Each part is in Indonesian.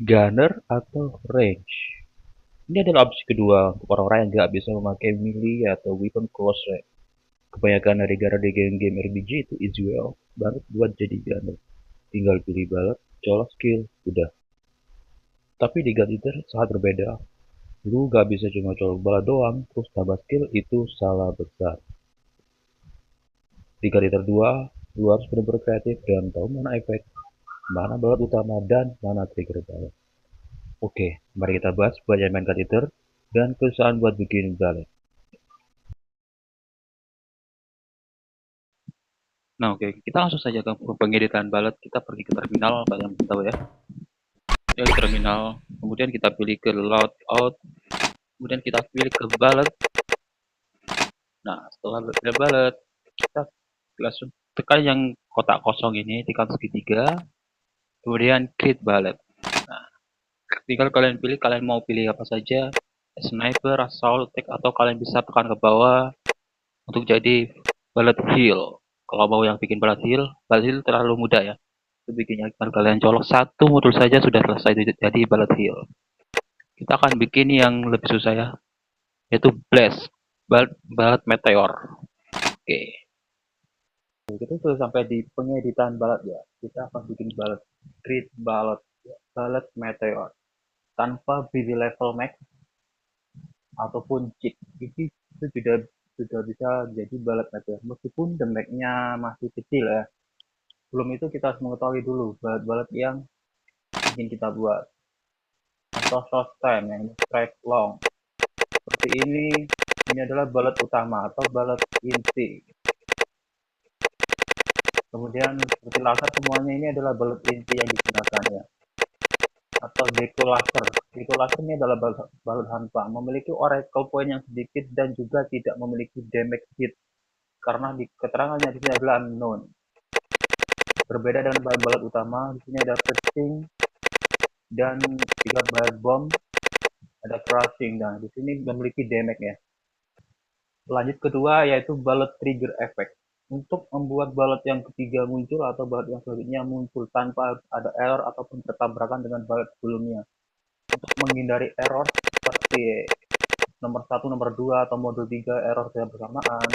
Gunner atau range. Ini adalah opsi kedua untuk orang-orang yang nggak bisa memakai melee atau weapon close range. Kebanyakan dari gara di game-game RPG itu easy banget buat jadi gunner. Tinggal pilih balet, colok skill, udah. Tapi di God Eater sangat berbeda. Lu gak bisa cuma colok balet doang, terus tambah skill, itu salah besar. Di God Eater 2, lu harus benar-benar kreatif dan tahu mana efek, mana balet utama, dan mana trigger balet. Oke, mari kita bahas buat yang main God Eater dan kesusahan buat bikin balet. Nah, oke, kita langsung saja ke pengeditan balet. Kita pergi ke terminal, kalian tahu ya. Ya, di terminal, kemudian kita pilih ke loadout, kemudian kita pilih ke balet. Nah, setelah pilih balet, kita langsung tekan yang kotak kosong ini, tekan segitiga, kemudian create balet. Nah, tinggal kalian pilih, kalian mau pilih apa saja, sniper, assault, tech, atau kalian bisa tekan ke bawah untuk jadi balet heal. Kalau mau yang bikin balet heal terlalu mudah ya. Itu bikinnya kalian colok satu modul saja sudah selesai jadi balet heal. Kita akan bikin yang lebih susah ya, yaitu blast, balet meteor. Oke, kita sudah sampai di pengeditan balet ya. Kita akan bikin balet, create balet, balet meteor tanpa BB level max ataupun cheat. Ini itu sudah bisa jadi balet meteor meskipun damage-nya masih kecil ya. Sebelum itu kita harus mengetahui dulu balet-balet yang ingin kita buat. Contoh short time yang strike long. Seperti ini adalah balet utama atau balet inti. Kemudian seperti laser, semuanya ini adalah balet inti yang digunakan ya. Atau deco laser. Deco laser ini adalah balet hampa, memiliki oracle point yang sedikit dan juga tidak memiliki damage hit karena di keterangannya di sini adalah unknown. Berbeda dengan balet utama, di sini ada fetching dan 3 balet bomb, ada crushing. Nah, di sini memiliki damage ya. Lanjut kedua yaitu balet trigger effect. Untuk membuat balet yang ketiga muncul atau balet yang selanjutnya muncul tanpa ada error ataupun bertabrakan dengan balet sebelumnya. Untuk menghindari error seperti nomor 1, nomor 2 atau modul 3 error tidak bersamaan,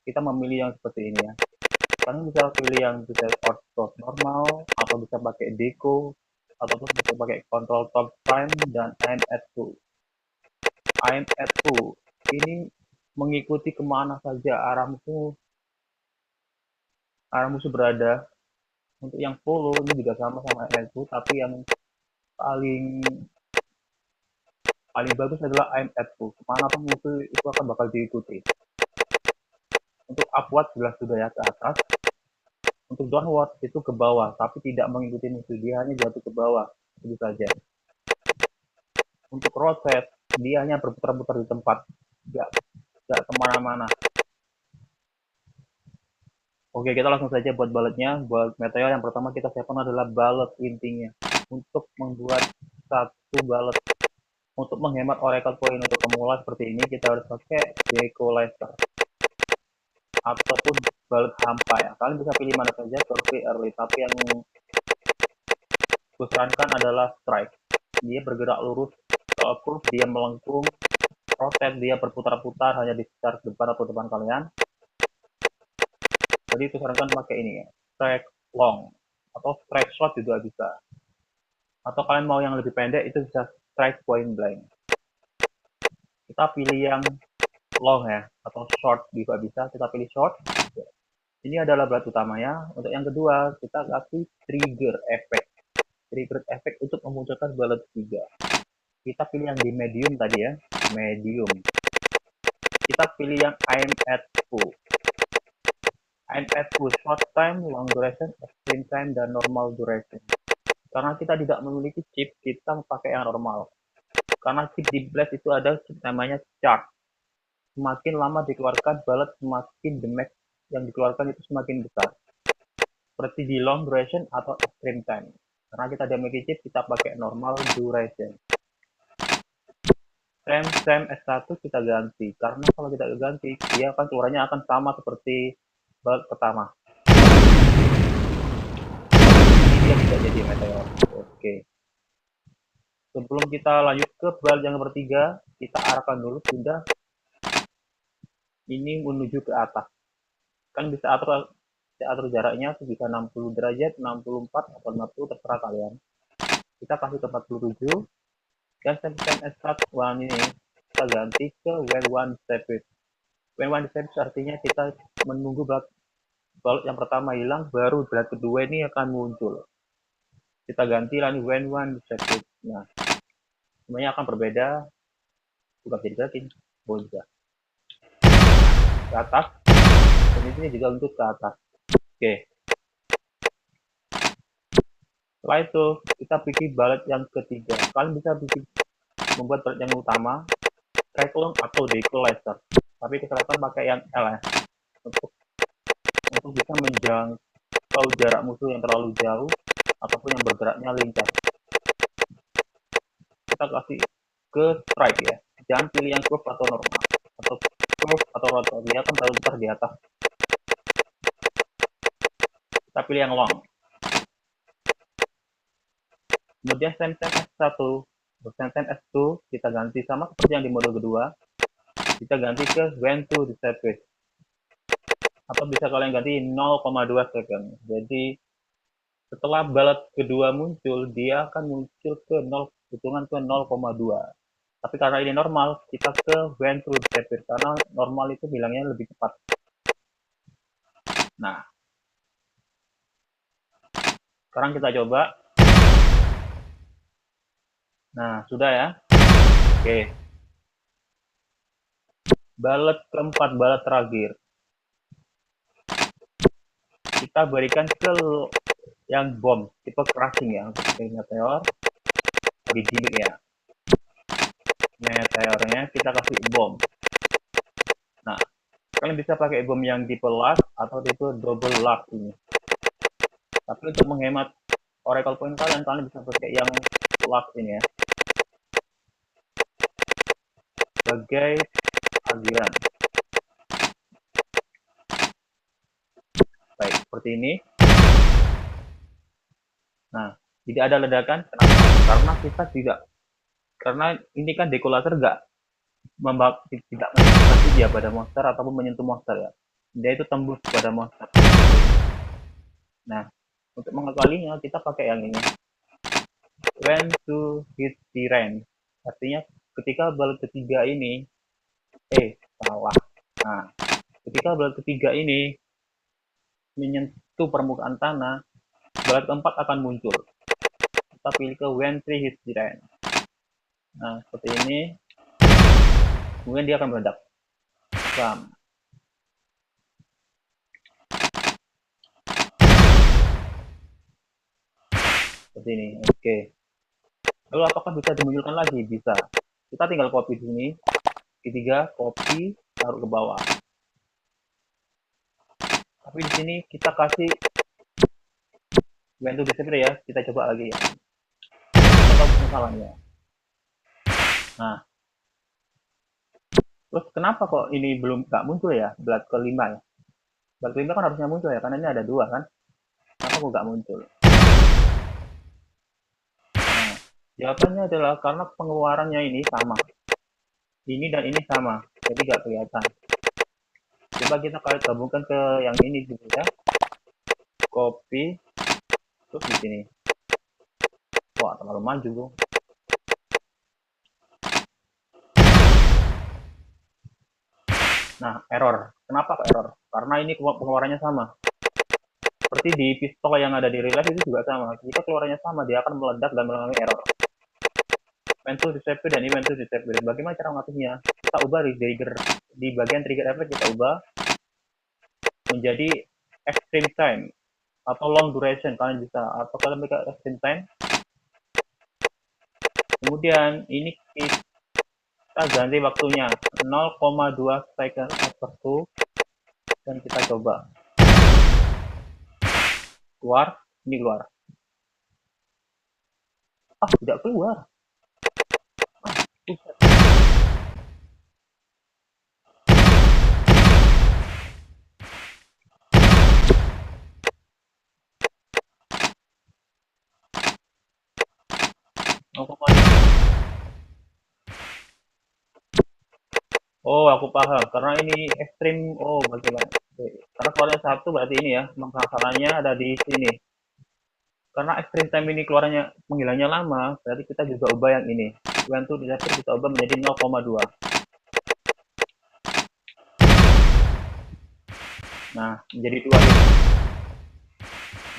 kita memilih yang seperti ini ya. Kalian bisa pilih yang bisa outsource normal atau bisa pakai deco ataupun bisa pakai control top time dan aim at 2. Aim at 2 ini mengikuti kemana saja arah musuh berada. Untuk yang follow ini juga sama aim at 2, tapi yang paling bagus adalah aim at 2. Kemana pun musuh itu akan bakal diikuti. Untuk upward jelas sudah ya ke atas. Untuk downward itu ke bawah, tapi tidak mengikuti musuh, dia hanya jatuh ke bawah, itu saja. Untuk rotate, dia hanya berputar-putar di tempat, nggak kemana-mana. Oke, kita langsung saja buat baletnya. Buat meteor yang pertama kita siapkan adalah balet intinya. Untuk membuat satu balet, untuk menghemat oracle point untuk pemula seperti ini, kita harus pakai deco laser ataupun balet hampa ya. Kalian bisa pilih mana saja, curve early, tapi yang kusarankan adalah strike. Dia bergerak lurus, kalau curve dia melengkung, rotate dia berputar-putar hanya di sekitar depan atau depan kalian. Jadi kusarankan pakai ini ya, strike long atau strike short juga bisa. Atau kalian mau yang lebih pendek itu bisa strike point blank. Kita pilih yang long ya, atau short juga bisa. Kita pilih short. Ini adalah balet utamanya. Untuk yang kedua kita kasih trigger effect. Trigger effect untuk memunculkan balet 3. Kita pilih yang di medium tadi ya, medium. Kita pilih yang aim at 2. Aim at 2 short time, long duration, extreme time, dan normal duration. Karena kita tidak memiliki chip, kita pakai yang normal. Karena chip di blast itu ada namanya charge. Semakin lama dikeluarkan balet, semakin damage yang dikeluarkan itu semakin besar. Seperti di long duration atau extreme time. Karena kita tidak memiliki chip, kita pakai normal duration. Frame S1 kita ganti, karena kalau kita ganti, dia akan keluarannya akan sama seperti balet pertama. Ini dia tidak jadi meteor. Oke. Sebelum kita lanjut ke bal yang ketiga, kita arahkan dulu sudah ini menuju ke atas. Kan bisa atur jaraknya bisa 60 derajat, 64 atau 50 terserah kalian. Kita kasih ke 47 dan stem start one ini kita ganti ke when one disappears. When one disappears artinya kita menunggu balut yang pertama hilang, baru balut kedua ini akan muncul. Kita ganti lagi when one disappears. Nah, semuanya akan berbeda. Bukan jadi berarti juga ke atas, dan ini juga untuk ke atas. Oke. Setelah itu kita bikin balet yang ketiga. Kalian bisa membuat balet yang utama, cyclone atau decolaser. Tapi kesalahan pakai yang L ya. Untuk bisa menjangkau jarak musuh yang terlalu jauh ataupun yang bergeraknya lincah. Kita kasih ke strike ya. Jangan pilih yang curve atau normal. Atau curve atau rotor. Dia akan terlalu besar di atas. Kita pilih yang long. Kemudian stem S1, stem S2 kita ganti sama seperti yang di mode kedua. Kita ganti ke when to disappear. Atau bisa kalian ganti 0,2 second. Jadi setelah balet kedua muncul, dia akan muncul ke 0, hitungan ke 0,2. Tapi karena ini normal, kita ke when to disappear karena normal itu bilangnya lebih cepat. Nah, sekarang kita coba. Nah, sudah ya. Oke. Balet keempat, balet terakhir. Kita berikan ke yang bom, tipe crushing ya, untuk meteor. Di gimmick ya. Meteornya kita kasih bom. Nah, kalian bisa pakai bom yang tipe last atau tipe double last ini. Tapi untuk menghemat oracle point kalian bisa pakai yang last ini ya. Sebagai aliran. Baik, seperti ini. Nah, tidak ada ledakan. Kenapa? Karena kita karena ini kan decolaser tidak menyentuh dia pada monster ataupun menyentuh monster ya. Dia itu tembus pada monster. Nah, untuk mengakalinya kita pakai yang ini. When to hit the range. Artinya ketika balet ketiga ini salah. Nah, ketika balet ketiga ini menyentuh permukaan tanah, balet keempat akan muncul. Kita pilih ke when 3 hit the range. Nah, seperti ini. Kemudian dia akan meledak. Bam. Seperti ini. Oke. Lalu apakah bisa dimunculkan lagi? Bisa. Kita tinggal copy di sini. Ketiga, copy, taruh ke bawah. Tapi di sini kita kasih when to disappear ya. Kita coba lagi ya. Kita tahu masalahnya. Nah. Terus kenapa kok ini belum nggak muncul ya? Balet kelima ya. Balet kelima kan harusnya muncul ya, karena ini ada 2 kan. Kenapa kok nggak muncul? Nah, jawabannya adalah karena pengeluarannya ini sama. Ini dan ini sama, jadi nggak kelihatan. Coba kita gabungkan ke yang ini dulu ya. Copy, terus di sini. Wah, terlalu maju bro. Nah, error. Kenapa error? Karena ini pengeluarannya sama. Seperti di pistol yang ada di real life itu juga sama. Jika keluarannya sama, dia akan meledak dan mengalami error. When to disappear dan event to disappear. Bagaimana cara mengaturnya? Kita ubah di bagian trigger effect, kita ubah menjadi extreme time atau long duration. Kalian bisa, atau kalian pakai extreme time. Kemudian ini kita ganti waktunya 0,2 second per 2 dan kita coba ini keluar. Tidak keluar. 0,2. Oh, aku paham. Karena ini ekstrim. Oh, berarti kan. Oke. Karena keluarnya satu berarti ini ya. Masalahnya ada di sini. Karena ekstrim time ini keluarnya menghilangnya lama, berarti kita juga ubah yang ini. When to disappear kita ubah menjadi 0,2. Nah, menjadi 2 hit.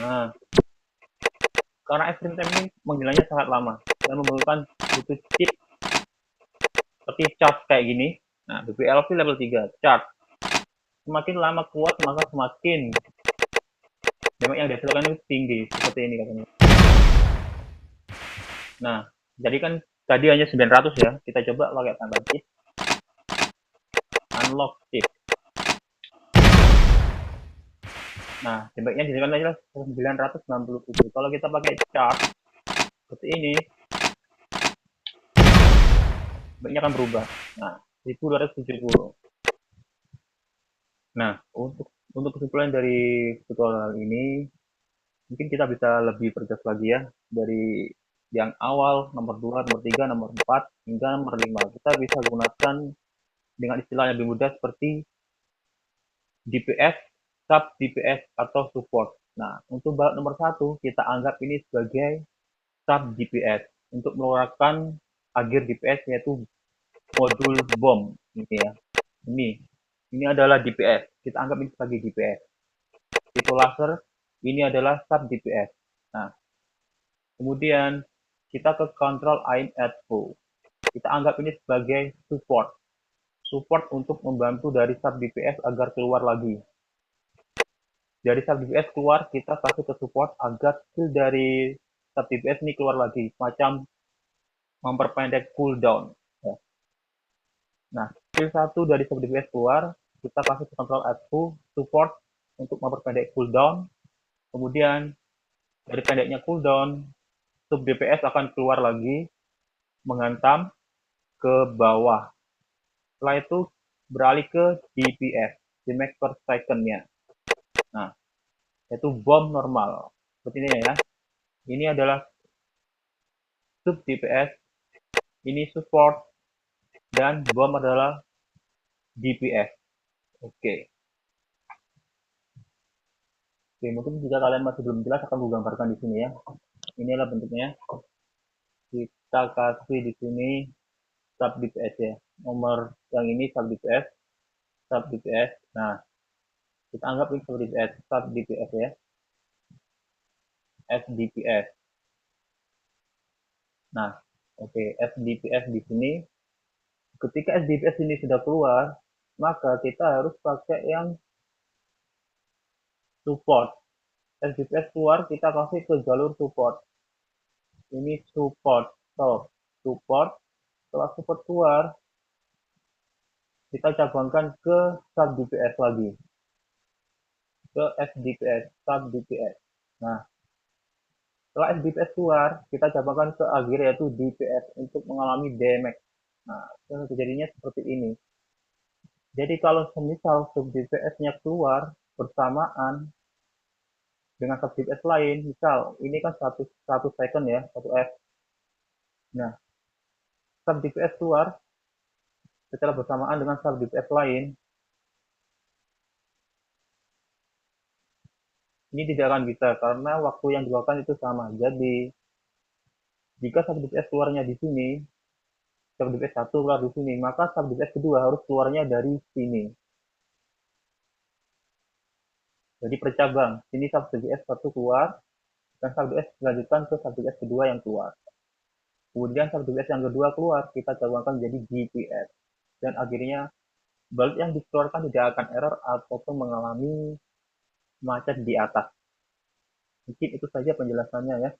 Nah, karena ekstrim time ini menghilangnya sangat lama dan memerlukan butuh chip seperti charge kayak gini. Nah, BBLV level 3, charge. Semakin lama kuat, maka semakin damage yang dihasilkan itu tinggi, seperti ini katanya. Nah, jadi kan tadi hanya 900 ya, kita coba pakai tambah chip. Unlock chip. Nah, damage-nya dihasilkan adalah 967. Kalau kita pakai charge seperti ini, damage-nya akan berubah. Nah, 1270. Nah, untuk kesimpulan dari tutorial ini, mungkin kita bisa lebih perjelas lagi ya, dari yang awal nomor 2, nomor 3, nomor 4 hingga nomor 5. Kita bisa gunakan dengan istilah yang lebih mudah seperti DPS, sub DPS atau support. Nah, untuk balot nomor 1 kita anggap ini sebagai sub DPS untuk mengeluarkan agar DPS yaitu modul bom ini ya. Ini adalah DPS. Kita anggap ini sebagai DPS. Tipe laser ini adalah sub DPS. Nah, kemudian kita ke control aim at full. Kita anggap ini sebagai support. Support untuk membantu dari sub DPS agar keluar lagi. Dari sub DPS keluar, kita kasih ke support agar skill dari sub DPS ini keluar lagi. Macam memperpendek cooldown. Ya. Nah, skill 1 dari sub DPS keluar, kita kasih ke control at full, support untuk memperpendek cooldown. Kemudian dari pendeknya cooldown, sub DPS akan keluar lagi, menghantam ke bawah. Setelah itu beralih ke DPS, damage per second-nya. Nah, yaitu bom normal. Seperti ini ya. Ini adalah sub DPS, ini support, dan bom adalah DPS. Oke. Oke, mungkin jika kalian masih belum jelas akan gue gambarkan di sini ya. Inilah bentuknya. Kita kasih di sini sub DPS ya. Nomor yang ini sub DPS, sub DPS. Nah, kita anggap ini sub DPS ya. SDPS. Nah, oke, SDPS di sini. Ketika SDPS ini sudah keluar, maka kita harus pakai yang support. SDPS keluar, kita kasih ke jalur support. Ini support. Support. Setelah support keluar, kita cabangkan ke sub DPS lagi. Ke SDPS, sub DPS. Nah, setelah SDPS keluar, kita cabangkan ke akhir yaitu DPS untuk mengalami damage. Nah, terjadinya seperti ini. Jadi kalau semisal sub DPS-nya keluar bersamaan dengan sub DPS lain, misal ini kan 1 second ya, 1 F. Nah, sub DPS keluar secara bersamaan dengan sub DPS lain, ini tidak akan bisa karena waktu yang dilakukan itu sama. Jadi, jika sub DPS keluarnya di sini, sub DPS 1 keluar di sini, maka sub DPS kedua harus keluarnya dari sini. Jadi bercabang, sini sub DPS 1 keluar, dan sub DPS dilanjutkan ke sub DPS kedua yang keluar. Kemudian sub DPS yang kedua keluar, kita cabangkan jadi DPS. Dan akhirnya, balut yang dikeluarkan tidak akan error ataupun mengalami macet di atas. Mungkin itu saja penjelasannya ya.